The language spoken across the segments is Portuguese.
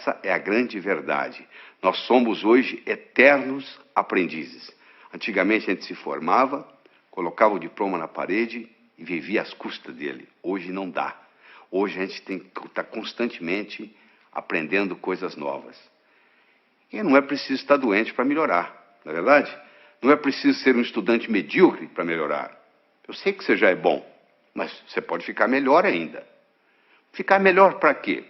Essa é a grande verdade. Nós somos hoje eternos aprendizes. Antigamente a gente se formava, colocava o diploma na parede e vivia às custas dele. Hoje não dá. Hoje a gente tem que estar constantemente aprendendo coisas novas. E não é preciso estar doente para melhorar, não é verdade? Não é preciso ser um estudante medíocre para melhorar. Eu sei que você já é bom, mas você pode ficar melhor ainda. Ficar melhor para quê?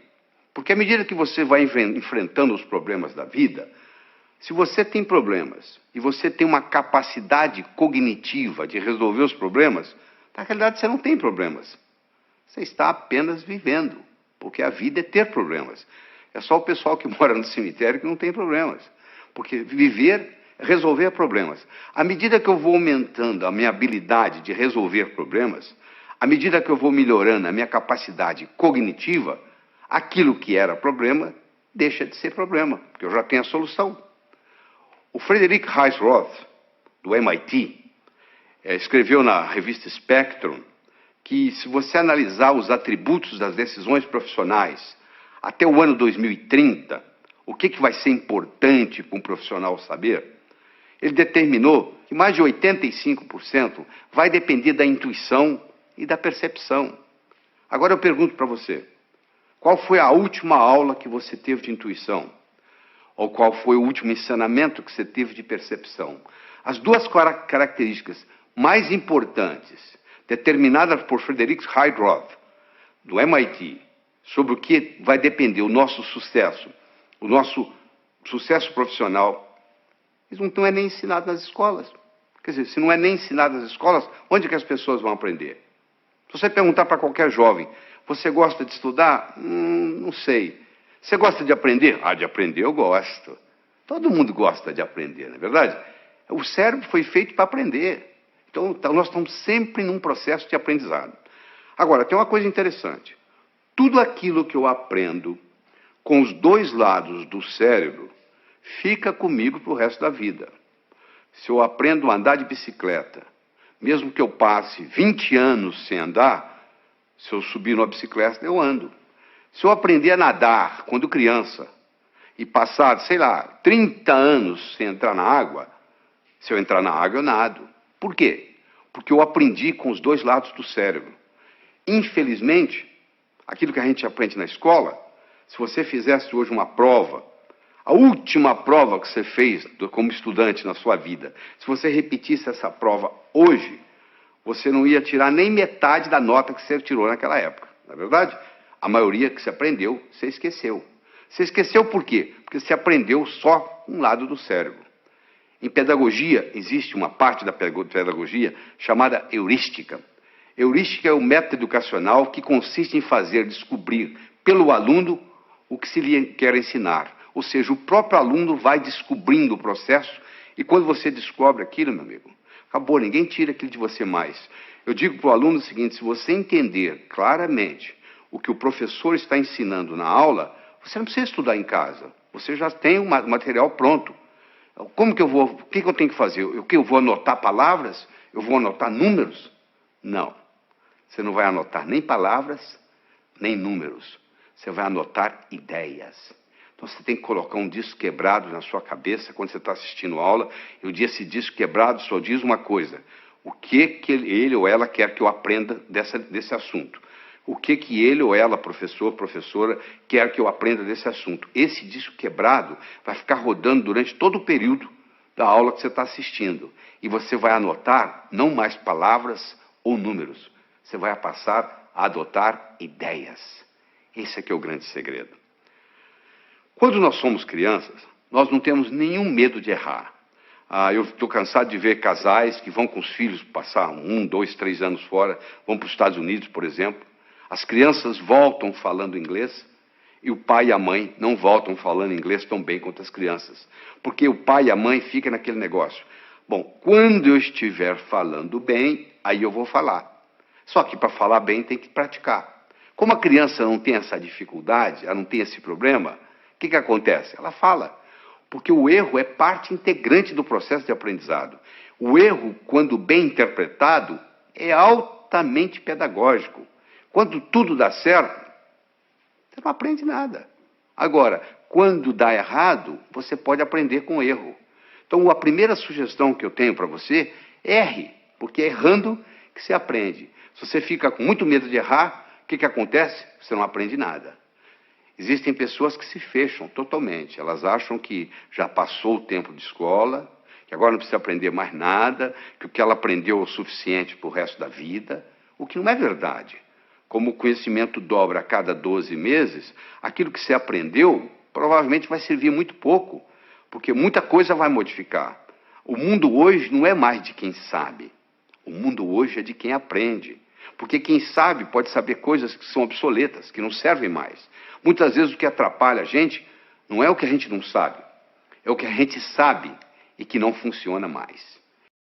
Porque à medida que você vai enfrentando os problemas da vida, se você tem problemas e você tem uma capacidade cognitiva de resolver os problemas, na realidade você não tem problemas. Você está apenas vivendo, porque a vida é ter problemas. É só o pessoal que mora no cemitério que não tem problemas. Porque viver é resolver problemas. À medida que eu vou aumentando a minha habilidade de resolver problemas, à medida que eu vou melhorando a minha capacidade cognitiva, aquilo que era problema deixa de ser problema, porque eu já tenho a solução. O Frederick Heisroth, do MIT, escreveu na revista Spectrum que se você analisar os atributos das decisões profissionais até o ano 2030, o que vai ser importante para um profissional saber, ele determinou que mais de 85% vai depender da intuição e da percepção. Agora eu pergunto para você, qual foi a última aula que você teve de intuição? Ou qual foi o último ensinamento que você teve de percepção? As duas características mais importantes, determinadas por Frederick Heisroth, do MIT, sobre o que vai depender o nosso sucesso profissional, isso não é nem ensinado nas escolas. Quer dizer, se não é nem ensinado nas escolas, onde que as pessoas vão aprender? Se você perguntar para qualquer jovem, você gosta de estudar? Não sei. Você gosta de aprender? De aprender eu gosto. Todo mundo gosta de aprender, não é verdade? O cérebro foi feito para aprender. Então, nós estamos sempre num processo de aprendizado. Agora, tem uma coisa interessante. Tudo aquilo que eu aprendo com os dois lados do cérebro fica comigo para o resto da vida. Se eu aprendo a andar de bicicleta, mesmo que eu passe 20 anos sem andar, se eu subir numa bicicleta, eu ando. Se eu aprender a nadar quando criança e passar, 30 anos sem entrar na água, se eu entrar na água, eu nado. Por quê? Porque eu aprendi com os dois lados do cérebro. Infelizmente, aquilo que a gente aprende na escola, se você fizesse hoje uma prova, a última prova que você fez como estudante na sua vida, se você repetisse essa prova hoje, você não ia tirar nem metade da nota que você tirou naquela época. Não é verdade? A maioria que você aprendeu, você esqueceu. Você esqueceu por quê? Porque você aprendeu só um lado do cérebro. Em pedagogia, existe uma parte da pedagogia chamada heurística. Heurística é o método educacional que consiste em fazer descobrir pelo aluno o que se lhe quer ensinar. Ou seja, o próprio aluno vai descobrindo o processo e quando você descobre aquilo, meu amigo, acabou, ninguém tira aquilo de você mais. Eu digo para o aluno o seguinte, se você entender claramente o que o professor está ensinando na aula, você não precisa estudar em casa. Você já tem o material pronto. Como que eu vou, o que eu tenho que fazer? Eu vou anotar palavras? Eu vou anotar números? Não. Você não vai anotar nem palavras, nem números. Você vai anotar ideias. Então você tem que colocar um disco quebrado na sua cabeça quando você está assistindo a aula, e esse disco quebrado só diz uma coisa. O que ele ou ela quer que eu aprenda desse assunto? O que ele ou ela, professor, professora, quer que eu aprenda desse assunto? Esse disco quebrado vai ficar rodando durante todo o período da aula que você está assistindo. E você vai anotar não mais palavras ou números. Você vai passar a adotar ideias. Esse aqui é o grande segredo. Quando nós somos crianças, nós não temos nenhum medo de errar. Eu estou cansado de ver casais que vão com os filhos passar 1, 2, 3 anos fora, vão para os Estados Unidos, por exemplo. As crianças voltam falando inglês e o pai e a mãe não voltam falando inglês tão bem quanto as crianças. Porque o pai e a mãe ficam naquele negócio. Bom, quando eu estiver falando bem, aí eu vou falar. Só que para falar bem tem que praticar. Como a criança não tem essa dificuldade, ela não tem esse problema, o que acontece? Ela fala. Porque o erro é parte integrante do processo de aprendizado. O erro, quando bem interpretado, é altamente pedagógico. Quando tudo dá certo, você não aprende nada. Agora, quando dá errado, você pode aprender com o erro. Então, a primeira sugestão que eu tenho para você, erre, porque é errando que você aprende. Se você fica com muito medo de errar, o que acontece? Você não aprende nada. Existem pessoas que se fecham totalmente. Elas acham que já passou o tempo de escola, que agora não precisa aprender mais nada, que o que ela aprendeu é o suficiente para o resto da vida, o que não é verdade. Como o conhecimento dobra a cada 12 meses, aquilo que você aprendeu provavelmente vai servir muito pouco, porque muita coisa vai modificar. O mundo hoje não é mais de quem sabe. O mundo hoje é de quem aprende. Porque quem sabe pode saber coisas que são obsoletas, que não servem mais. Muitas vezes o que atrapalha a gente não é o que a gente não sabe, é o que a gente sabe e que não funciona mais.